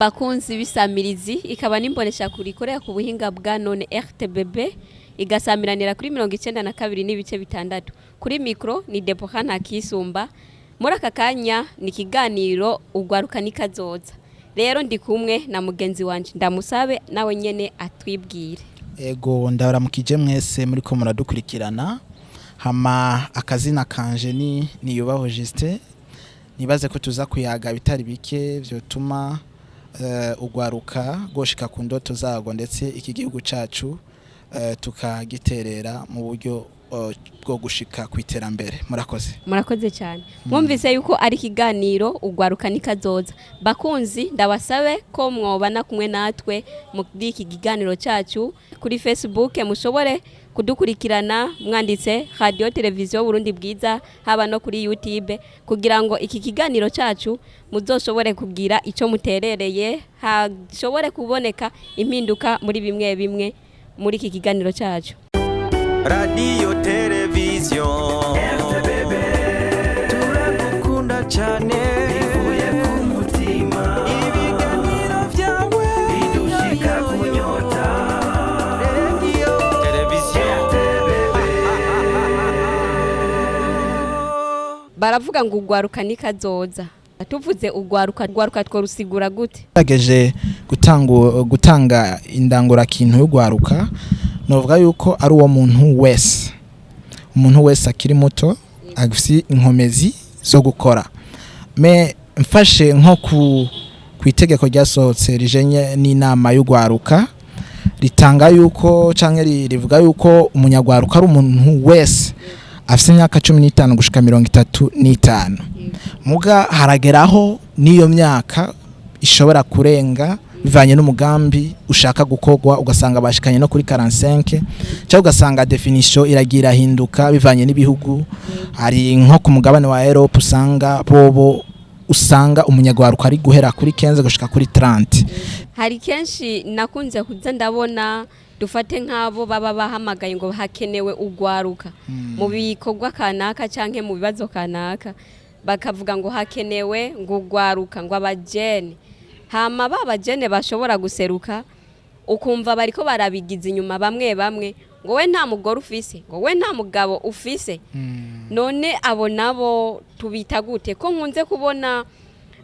Bakunzi bisamirizi ikaba nimbonesha kuri korea ku buhinga bwa none RTBB igasamiranira kuri 92 n'ibice bitandatu kuri micro ni Deborah Ntakisumba muri aka kanya ni kiganiro Urwaruka ni kazoza. Rero ndi kumwe na mugenzi wanje ndamusabe nawe nyene atwibwire. Ego ndabaramukije mwese muri ko muradukurikirana hama akazina kanje ni Yubaho Justin nibaze ko tuza kuyaga bitari bike vyotuma Urwaruka goshika ku ndoto zago ndetse iki gihugu cacu tukagiterera mu buryo bwo gushika kwiterambere. Murakoze cyane. Mwumvise yuko ari kiganiro Urwaruka ni kazoza. Bakunzi ndabasabe ko mwobana kumwe natwe muri iki kiganiro cacu kuri Facebook mushobore kudukurikirana mwanditse radio televiziyo Burundi bwiza haba no kuri YouTube kugira ngo iki kiganiro cacu muzoshobore kugira ico muterereye hashobore kuboneka impinduka muri bimwe muri iki kiganiro cacu. Radio televiziyo RTBB turakukunda cyane bivuye ku mutima ibiganiro byawe bidushika kunyota radio televiziyo RTBB baravuga ngo Urwaruka ni kazoza. Tuvuze urwaruka tworusigura gute? Ageje gutanga indangura kintu y'urwaruka novuga yuko ari uwo umuntu wese akiri muto agifisi inkomezi zo gukora. Me mfashe nko ku itegeko ryasohotse rijenye n'inama y'urwaruka ritanga yuko canke rivuga yuko umunyarwaruka ari umuntu wese afite imyaka 15 gushika 35 muga harageraho niyo myaka ishobora kurenga bivanye n'umugambi ushaka gukogwa ugasanga bashikanye no kuri 45 cyangwa ugasanga definition iragira hinduka bivanye n'ibihugu ari nko ku mugabane wa Europe usanga umunyarwaruka ari guhera kuri 15 gushika kuri 30. Hari kenshi nakunze kuza ndabona dufate nk'abo baba bahamagaye ngo hakenewe urwaruka mu bikorwa kanaka canke mu bibazo kanaka bakavuga ngo hakenewe ngo urwaruka ngo abajene hama babajene bashobora guseruka ukumva bariko barabigiza inyuma bamwe ngo we nta mugore ufise ngo we nta mugabo ufise none abo nabo tubita gute ko nkunze kubona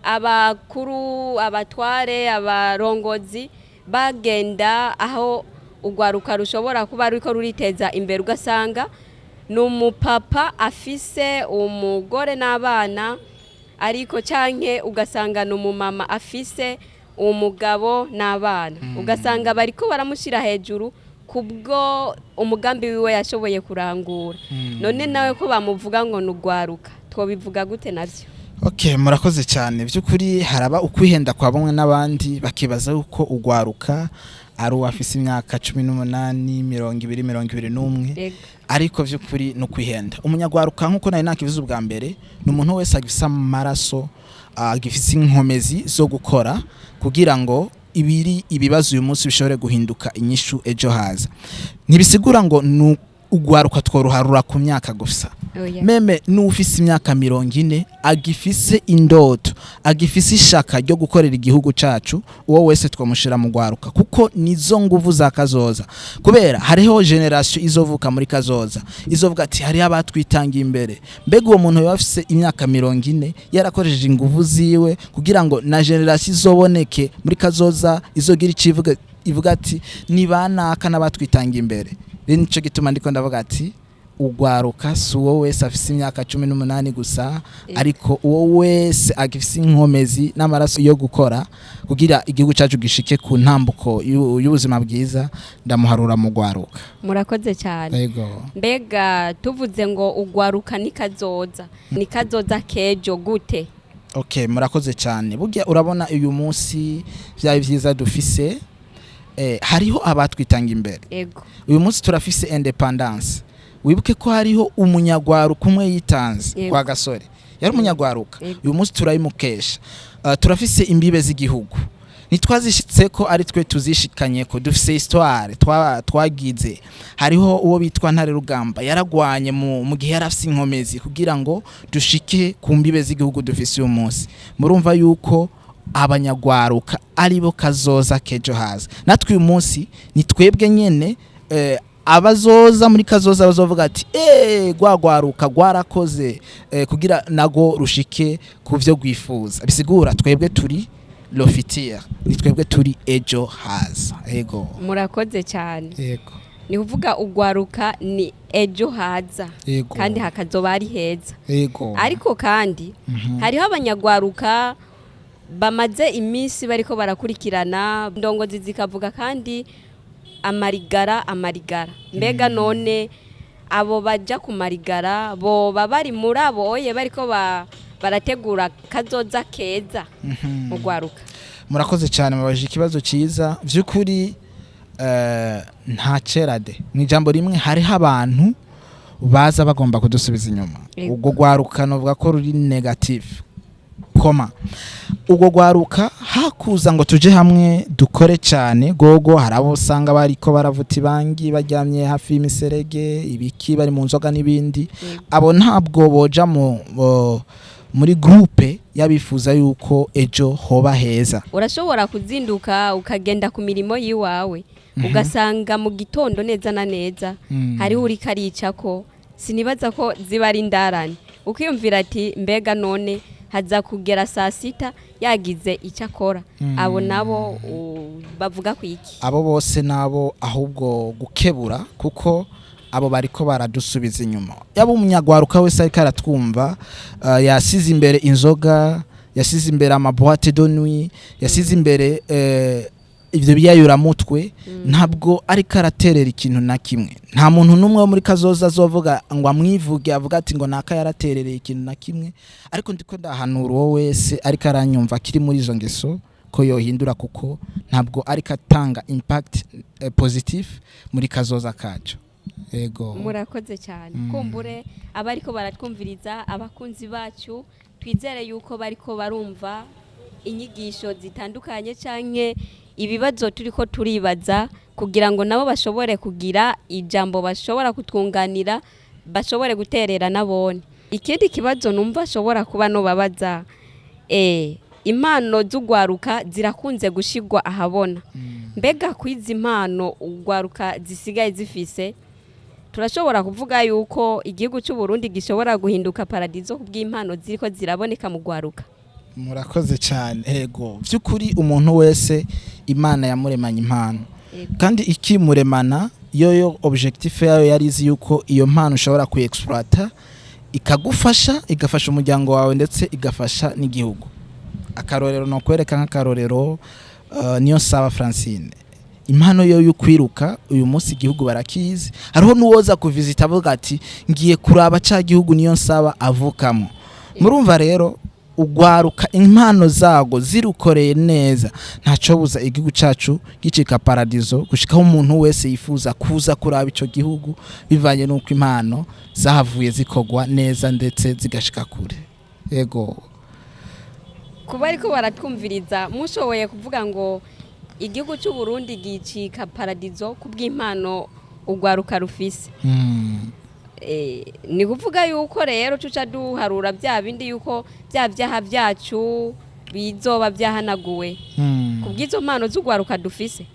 abakuru abatware abarongozi bagenda aho urwaruka rushobora kuba ariko ruriteza imbere ugasanga n'umupapa afise umugore n'abana ariko canke ugasanga n'umumama afise umugabo n'abana ugasanga bariko baramushira hejuru kubwo umugambi wiwe yashoboye kurangura none nawe ko bamuvuga ngo n'urwaruka twobivuga gute navyo? Okay, murakoze cyane by'ukuri haraba ukwihenda kwa bamwe n'abandi bakibaza uko urwaruka ari uwafise imyaka 18 20 ariko vy'ukuri no kwihenda. Umunyarwaruka nkuko nari nakivuze ubwa mbere n'umuntu wese agifisa amaraso agifisa inkomezi zo gukora kugira ngo ibibazo uyu munsi bishobore guhinduka inyishu ejo haza. Ntibisigura ngo urwaruka tworuharura ku myaka gusa. Meme n'ufise imyaka 40 agifise indoto agifise ishaka ryo gukorera igihugu cacu uwo wese twamushira mu rwaruka kuko nizo nguvu za kazoza kubera hariho generation izovuka muri kazoza izovuga ati hari abatwitangiye imbere mbega uwo muntu yafise imyaka 40 yarakoresheje inguvu ziwe kugira ngo na generation izoboneke muri kazoza izogira icivuga ivuga ati ni banaka nabatwitangiye imbere. Nico gituma ndiko ndavuga ati urwaruka si uwo wese afise imyaka 18 gusa ariko uwo wese agifise inkomezi n'amaraso yo gukora kugira igihugu cacu gishike ku ntambuko y'ubuzima bwiza ndamuharura mu rwaruka. Murakoze cyane. Yego. Mbega tuvuze ngo urwaruka ni kazoza kejo gute? Okay, murakoze cyane. Burya urabona uyu munsi vya vyiza dufise hariho abatwitanga imbere. Yego. Uyu munsi turafise independence. Wibuke ko hariho umunyarwaruka umwe yitanze kwa gasore yari umunyarwaruka uyu munsi turayimukesha. Turafise imbibe z'igihugu nitwazishitse ko ari twe tuzishikanye ko dufise histoire twagize. Hariho uwo bitwa Ntare Rugamba yaragwanye mu gihe yarafise inkomezi kugira ngo dushike ku mbibe z'igihugu dufise uyu munsi. Murumva yuko abanyagwaruka aribo kazoza kejo haza. Natwe uyu munsi ni twebwe nyene abazoza muri kazoza bazovuga ati gwagwaruka gwarakoze kugira nago rushike kuvyo gwifuza. Bisigura twebwe turi lofitia, ni twebwe turi ejo haza. Ego murakoze cyane. Ego ni kuvuga ugwaruka ni ejo haza. Ego. Kandi hakazoba ari heza. Ego Ariko kandi hariho abanyagwaruka bamaze iminsi bariko barakurikirana ndongozi zikavuga kandi amarigara mbega none abo baja ku marigara bo bari muri abo oye bariko barategura kazoza keza mu gwaruka. Murakoze cyane mubaje ikibazo cyiza vy'ukuri. Nta cerade mu ijambo rimwe hariho abantu baza bagomba kudusubiza inyuma. Ubwo gwaruka novuga ko ruri negative koma. Ubwo gwaruka hakuza ngo tuje hamwe dukore cyane gogo. Harabo usanga bariko baravuta ibangi baryamye hafi y'imiserege ibiki bari mu nzoga n'ibindi. Abo ntabwo boja muri groupe yabifuza yuko ejo hoba heza. Urashobora kuzinduka ukagenda ku mirimo yiwawe ugasanga mu gitondo neza na neza hari uri karicako. Sinibaza ko ziba ari ndarani ukiyumvira ati mbega none haza kugera saa sita yagize icyo akora. Abo nabo bavuga ku iki? Abo bose nabo ahubwo gukebura kuko abo bariko baradusubiza inyuma. Yaba umunyagwaruka wese ariko aratwumva yasize imbere inzoga, yasize imbere amaboîte de nuit, yasize imbere ivyo biyayura mutwe, ntabwo ariko araterera ikintu na kimwe. Nta muntu numwe muri kazoza azovuga ngo amwivuge avuga ati ngo naka yaraterereye ikintu na kimwe. Ariko ndiko ndahanura wowe wese ariko aranyumva kiri muri izo ngeso ko yohindura kuko ntabwo ariko atanga impact positive muri kazoza kacu. Ego murakoze cyane. Kumbure abariko baratwumviriza abakunzi bacu twizere yuko bariko barumva inyigisho zitandukanye canke ibibazo turiko turibaza kugira ngo nabo bashobore kugira ijambo bashobora kutwunganira bashobore guterera nabone. Ikindi kibazo numva ashobora kuba no babaza impano z'ugwaruka zirakunze gushigwa ahabona. Mbega kwiza impano ugwaruka zisigaye zifise turashobora kuvuga yuko igihugu cy'u Burundi gishobora guhinduka paradizo kubw'impano ziriko ziraboneka mu gwaruka. Murakoze cyane. Ego vy'ukuri umuntu wese Imana yamuremanye impano kandi ikimuremana yoyo objectif yayo yarizi yuko iyo mpano ushobora kuexploiter ikagufasha igafasha umuryango wawe ndetse igafasha n'igihugu. Akarorero no kwereka nk'akarorero niyo saba Francine impano yo y'ukwiruka uyu munsi igihugu barakizi. Hariho nuwoza kuvisita avuga ati ngiye kuraba ca gihugu niyo saba avukamo. Murumva rero ugwaruka impano zago zirukoreye neza ntaco buza igihugu cacu gicika paradizo gushikaho umuntu wese yifuza kuza kuraba ico gihugu bivanye nuko impano zahavuye zikogwa neza ndetse zigashika kure. Ego kuba ariko baratwumviriza mushoboye kuvuga ngo igihugu cy'u Burundi gicika paradizo kubw'impano ugwaruka rufise. Ni kuvuga yuko rero tuca duharura bya bindi yuko bya byaha byacu bizoba byahanaguwe kubw'izo mpano z'ugwaruka dufise.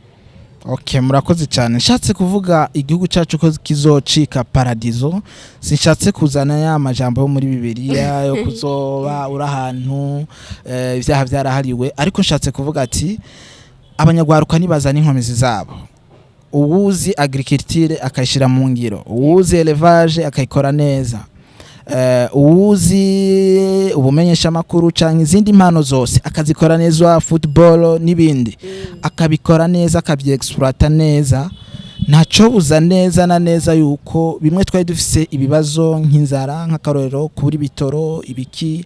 Okay, murakoze cyane. Nshatse kuvuga igihugu cyacu ko kizocika paradizo, sinshatse kuzana ya majambo yo muri Bibiliya yo kuzoba urahantu ibyaha byarahariwe, ariko nshatse kuvuga ati abanyagwaruka nibazana inkomezi zabo. Uwuzi agriculture akayishira mu ngiro, uwuzi élevage akayikora neza, uwuzi ubumenyesha makuru canke izindi mpano zose akazikora neza, football nibindi akabikora neza, akabyeexploiter neza. Ntaco buza neza na neza yuko bimwe twari dufise ibibazo nk'inzara nk'akarorero kuri bitoro ibiki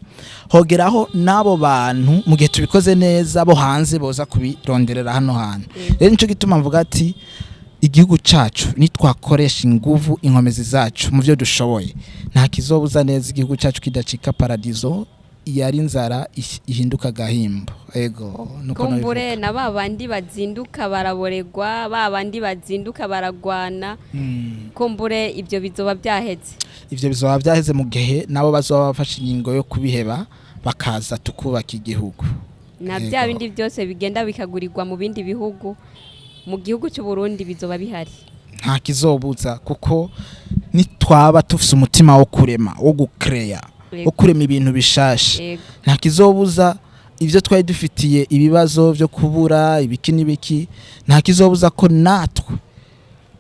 hogeraho nabo bantu mu gihe tubikoze neza bo hanze boza kubironderera hano hantu. Rero nico gituma mvuga ati igihugu cacu nitwakoresha inguvu inkomezi zacu mu byo dushoboye nta kizobuza neza igihugu cacu kidacika paradizo yari inzara ihinduka gahimbo. Ego nuko kumbure na babandi bazinduka baraboregwa, babandi bazinduka baragwana, kumbure ibyo bizoba byaheze. Ivyo bizoba byaheze mu gihe nabo bazoba bafashe ingingo yo kubiheba bakaza tukubaka igihugu. na bya bindi byose bigenda bikagurirwa mu bindi bihugu mu gihugu cy'u Burundi bizoba bihari nta kizobuza kuko nitwaba tufise umutima wo kurema wo gukreya wo kurema ibintu bishashe nta kizobuza ivyo twari dufitiye ibibazo byo kubura ibiki n'ibiki nta kizobuza ko natwe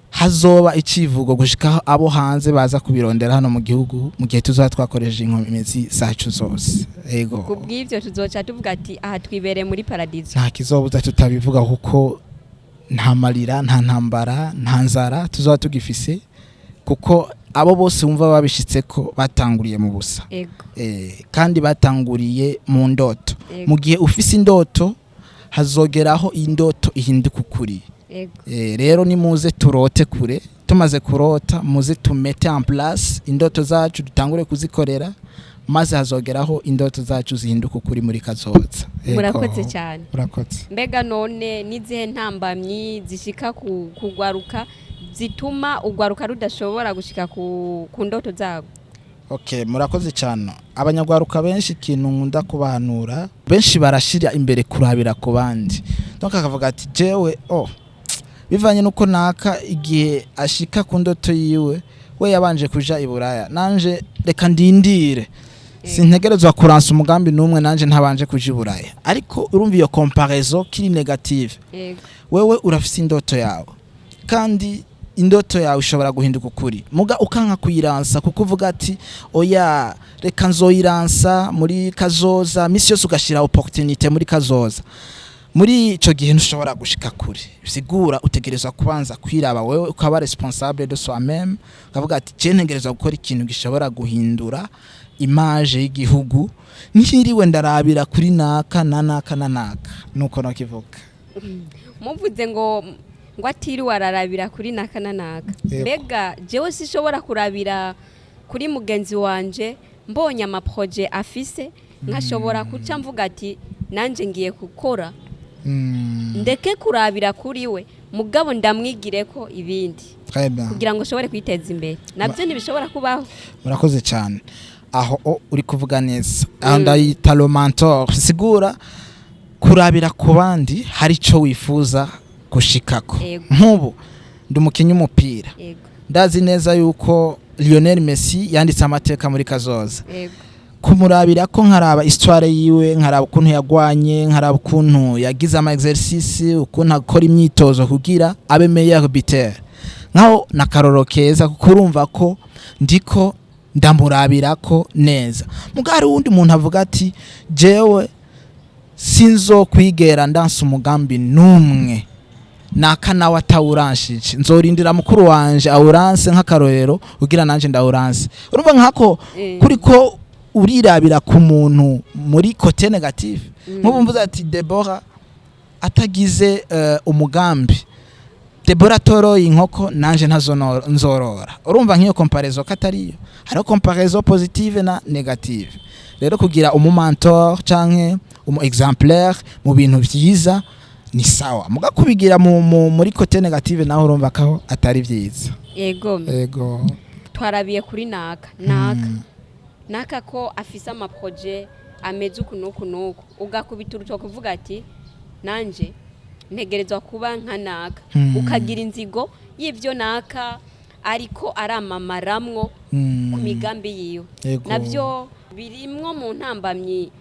hazoba icivugo gushika abo hanze baza kubirondera hano mu gihugu mu gihe tuzoba twakoresheje inkomezi zacu zose yego kubw'ivyo tuzoca tuvuga ati aha twibereye muri paradizo nta kizobuza tutabivuga kuko nta marira nta ntambara nta nzara tuzoba tugifise kuko abo bose bumva babishitse ko batanguriye mu busa kandi batanguriye mu ndoto mu gihe ufise indoto hazogeraho indoto ihinduka ukuri rero ni muze turote kure tumaze kurota muze tumete en place indoto zacu dutangure kuzikorera maze hazogeraho indoto zacu zihinduka ukuri muri kazoza murakoze cyane murakoze mbega none nizihe ntambamyi zishika kugwaruka zituma ugwaruka rudashobora gushika ku ndoto zago murakoze cyane abanyagwaruka benshi ikintu nkunda kubahanura benshi barashira imbere kurabira ku bandi donc akavuga ati jewe bivanye nuko naka igihe ashika ku ndoto yiwe we yabanje kuja iburaya nanje reka ndindire sintegerezwa kuransa umugambi numwe nanje ntabanje kuja iburaya ariko urumva iyo comparaison kiri negative wewe urafise indoto yawe kandi indoto yawe ishobora guhinduka ukuri muga ukanka kuyiransa kuko uvuga ati oya reka nzoyiransa muri kazoza misi yose ugashira opportunité muri kazoza muri ico gihe ntushobora gushika kuri sigura utegerezwa kubanza kwiraba wewe ukaba responsable de soi-même ukavuga ati je ntegerezwa gukora ikintu gishobora guhindura image y'igihugu ntiriwe ndarabira kuri naka nuko nakivuga muvuze ngo atiri wararabira kuri naka mbega jewe sishobora kurabira kuri mugenzi wanje mbonye amaprojet afise nkashobora kuca mvuga ati nanje ngiye gukora ndeke kurabira kuri we mugabo ndamwigire ko ibindi kugira ngo ushobore kwiteza imbere nabyo ntibishobora kubaho murakoze cyane aho uri kuvuga neza aho ndayita le mentor sigura kurabira ku bandi hari ico wifuza gushikako nk'ubu ndi umukinnyi w'umupira ndazi neza yuko Lionel Messi yanditse amateka muri kazoza kumurabira ko nkaraba histoire yiwe nkaraba ukuntu yagwanye nkaraba ukuntu yagize ama exercice ukuntu akora imyitozo kugira abe meilleur buteur nkaho nakaroro keza kuko urumva ko ndiko ndamurabira ko neza mugari wundi muntu avuga ati jewe sinzo kwigera ndansa umugambi numwe naka nawe atawuranshije nzorindira mukuru wanje awuranse nk'akarorero kugira nanje ndawuranse urumva nkako kuriko urirabira ku muntu muri côté négatif nk'ubu mvuze ati Deborah atagize umugambi Deborah toroye inkoko nanje nzorora urumva nk'iyo comparaison katariyo hari comparaison positive na négative rero kugira umumentor canke exemplaire mu bintu vyiza ni sawa muga kubigira muri côté négative naho urumva ko atari vyiza yego twarabiye kuri naka ko afise ama projet ameze ukunuku ugakubita uruco kuvuga ati nanje ntegerezwa kuba nka naka ukagira inzigo y'ivyo naka ariko aramamaramwo ku migambi yiwe navyo birimwo mu ntambamyi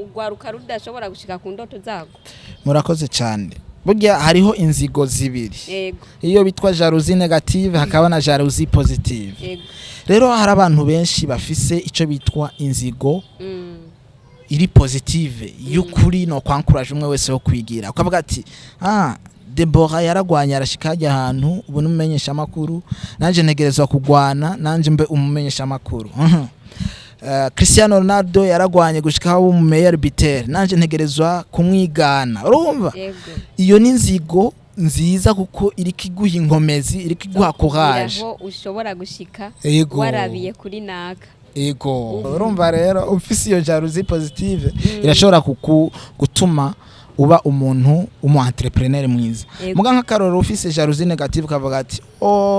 ugwaruka rudashobora gushika ku ndoto zago murakoze cyane burya hariho inzigo zibiri iyo bitwa jalousie négative hakaba na jalousie positive rero hari abantu benshi bafise ico bitwa inzigo iri positive y'ukuri no kwankuraje umwe wese wo kwigira ukavuga ati Deborah yaragwanya arashikaje ahantu ubu numenyesha makuru nanje ntegerezwa kugwana nanje mbe umumenyesha makuru Cristiano Ronaldo yaragwanye gushika mu meilleur buteur nanje ntegerezwa kumwigana urumva iyo ni nzigo nziza kuko iri kiguha inkomezi iri kiguha courage aho ushobora gushika warabiye kuri naka urumva rero ufise iyo jalousie positive irashobora gutuma uba umuntu entrepreneur mwiza. Muga nk'akaroro ufise jalousie negative kavuga ati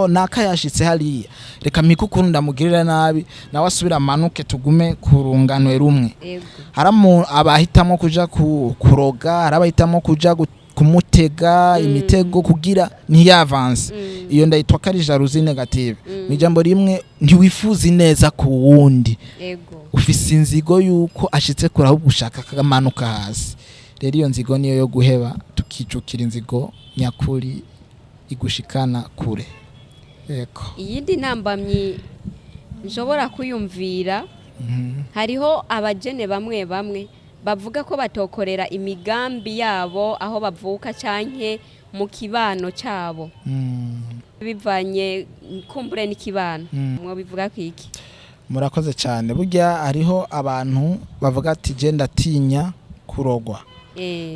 nakayashitse hariya reka mikukuru ndamugirira nabi nawe asubira manuke tugume kurunganwe rumwe. Haramu abahitamo kuja kuroga, harabahitamo kuja kumutega imitego kugira ntiyavance. Iyo ndayitwa kari jalousie negative. Mijambo rimwe ntiwifuza neza ku wundi. Ufise inzigo yuko ashitse kuri ahubwo ushaka kamanuka hasi. Rero iyo nzigo niyo yo guheba tukicukira inzigo nyakuri igushikana kure. Yego. Iyindi ntambamyi nshobora kuyumvira hariho abajene bamwe bamwe bavuga ko batokorera imigambi yabo aho bavuka canke mu kibano cabo. Bivanye kumbure n'ikibano. Mwo bivuga kwiki? Murakoze cyane. Burya hariho abantu bavuga ati je ndatinya kurogwa.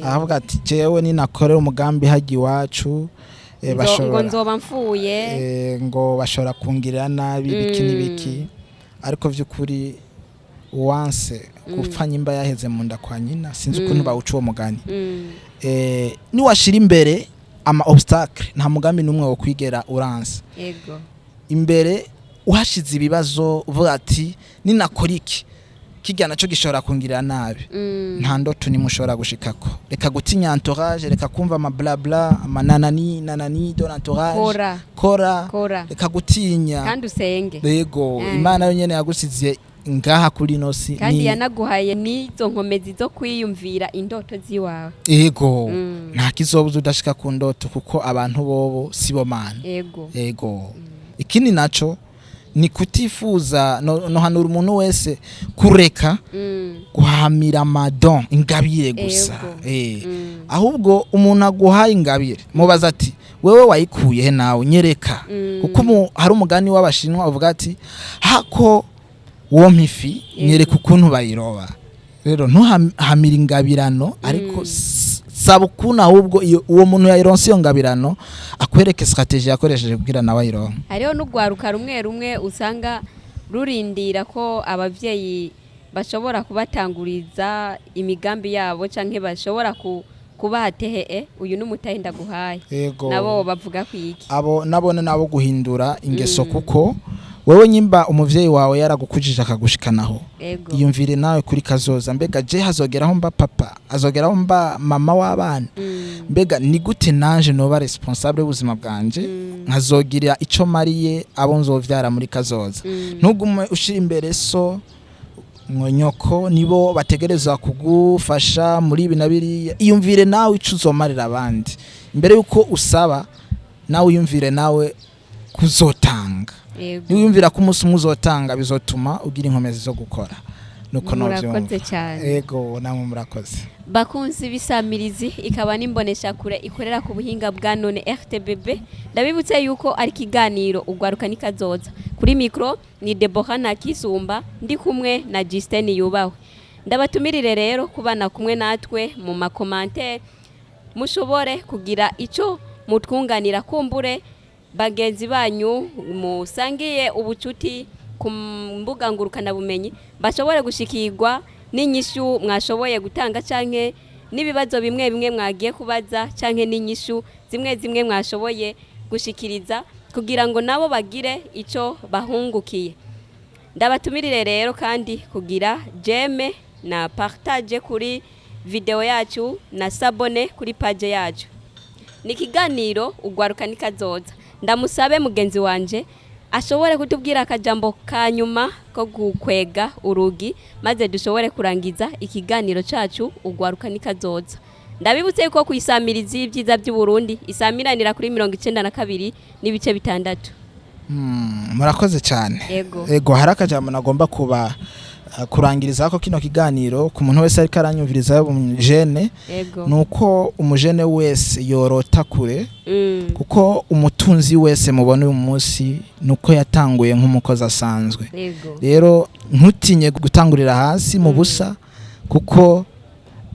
Avuga ati jewe ninakorera umugambi haji wacu ngo nzoba mfuye ngo bashobora kungirira nabi biki nibiki. Ariko vyukuri once gupfanya imba yaheze mu nda kwa nyina sinzi ukuntu bawuca uwo mugani. Ni washira imbere ama obstacle nta mugambi numwe wo kwigera uranse. Imbere uhashize ibibazo uvuga ati ninakora iki kijya naco gishobora kungirira nabi. Nta ndoto ni mushobora gushikako. Reka gutinya entourage, reka kumva ama blabla, ama nanani don entourage. Kora. Reka gutinya. Kandi usenge. Yego, Imana yo nyene yagusize ngaha kuri nosi. Kandi yanaguhaye nizo nkomezi zo kwiyumvira indoto ziwawe. Yego. Nta kizobuza udashika ku ndoto kuko abantu bobo sibo mana. Yego. Ikindi naco ni kutifuza no hanura umuntu wese kureka guhamira madon ingabire gusa. Ahubwo umuntu aguhaye ingabire mubaza ati wewe wayikuye he nawe nyereka. Kuko hari umugani w'abashinwa uvuga ati hako wo mpifi nyereka ukuntu bayiroba. Rero ntuhamira ingabirano ariko saba ukuntu ahubwo uwo muntu yayironse iyo ngabirano akwereke strategie yakoresheje kugira nawe ayironke. Hariho n'ugwaruka rumwe usanga rurindira ko abavyeyi bashobora kubatanguriza imigambi yabo canke bashobora kubatehe uyu n'umutahe ndaguhaye. Nabo bavuga kwiki? Abo nabone nabo guhindura ingeso kuko wewe nyimba umuvyeyi wawe yaragukujije akagushikanaho. Iyumvire nawe kuri kazoza mbega je hazogeraho mba papa azogeraho mba mama w'abana. Mbega ni gute nanje noba responsable ubuzima bwanje nkazogirira ico mariye abo nzovyara muri kazoza. Ntugume ushira imbere so nyoko nibo bategereza kugufasha muri ibi nabiri. Iyumvire nawe ico uzomarira abandi imbere yuko usaba nawe uyumvire nawe kuzotanga. Niwiyumvira ko umunsi muzotanga bizotuma ugira inkomezi zo gukora. Nuko murakoze cyane. Yego namwe murakoze. Bakunzi bisamirizi ikaba nimbonesha kure ikorera ku buhinga bwa none RTBB. Ndabibutse yuko ari kiganiro ugwaruka nikazoza. Kuri micro ni Deborah Nakisumba ndi kumwe na Justin Yubawe. Ndabatumirire rero kubana kumwe natwe mu makommentaire mushobore kugira ico mutwunganira kumbure bagenzi banyu musangiye ubucuti ku mbuga ngurukana bumenyi bashobore gushikirwa n'inyishu mwashoboye gutanga canke nibibazo bimwe mwagiye kubaza canke n'inyishu zimwe mwashoboye gushikiriza kugira ngo nabo bagire ico bahungukiye. Ndabatumirire rero kandi kugira jeme na partage kuri video yacu na sabone kuri page yacu. Ni kiganiro ugwaruka nikazoza. Ndamusabe mugenzi wanje ashobore kutubwira akajambo kanyuma ko gukwega urugi maze dushobore kurangiza ikiganiro cacu ugwaruka nikazoza. Ndabibutse yuko kuisamiriza ibyiza by'u Burundi isamiranira kuri 92 n'ibice bitandatu. Murakoze cyane. Ego harakajambo nagomba kuba kurangiriza ko kino kiganiro ku muntu wese ariko aranyumviriza umujene nuko umujene wese yorota kure kuko umutunzi wese mubone uyu munsi nuko yatanguye nk'umukozi asanzwe. Rero ntutinye gutangurira hasi mu busa kuko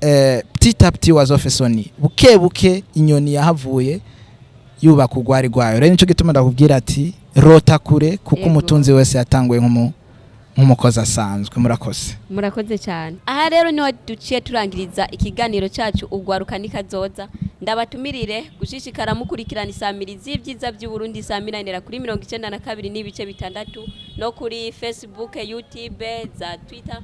petit à petit wazofesoni buke inyoni yahavuye yuba kugwari gwayo. Rero nico gituma ndakubwira ati rota kure kuko umutunzi wese yatanguye nk'umukozi asanzwe. Murakoze cyane. Aha rero niho duciye turangiriza ikiganiro cyacu Urwaruka ni kazoza. Ndabatumirire gushishikara mukurikirana isamirizi y'ibyiza by'u Burundi samiranira kuri 92 n'ibice bitandatu no kuri Facebook, YouTube, za Twitter.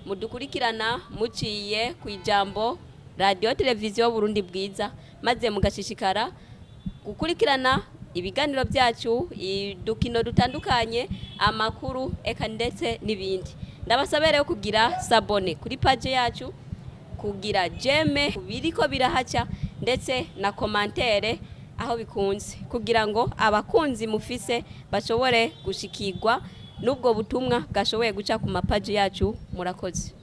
Mudukurikirana muciye ku ijambo radio televiziyo Burundi bwiza, maze mugashishikara gukurikirana ibiganiro byacu, idukino dutandukanye, amakuru eka ndetse n'ibindi. Ndabasabere kugira sabone kuri page yacu, kugira jeme biriko birahaca ndetse na commentaire aho bikunze, kugira ngo abakunzi mufise bashobore gushikirwa nubwo butumwa bwashoboye guca ku mapaji yacu. Murakoze.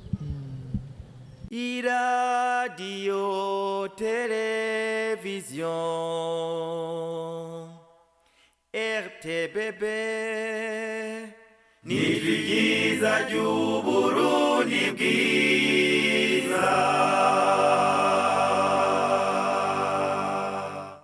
Radio television RTBB ni byiza by'u Burundi bwiza.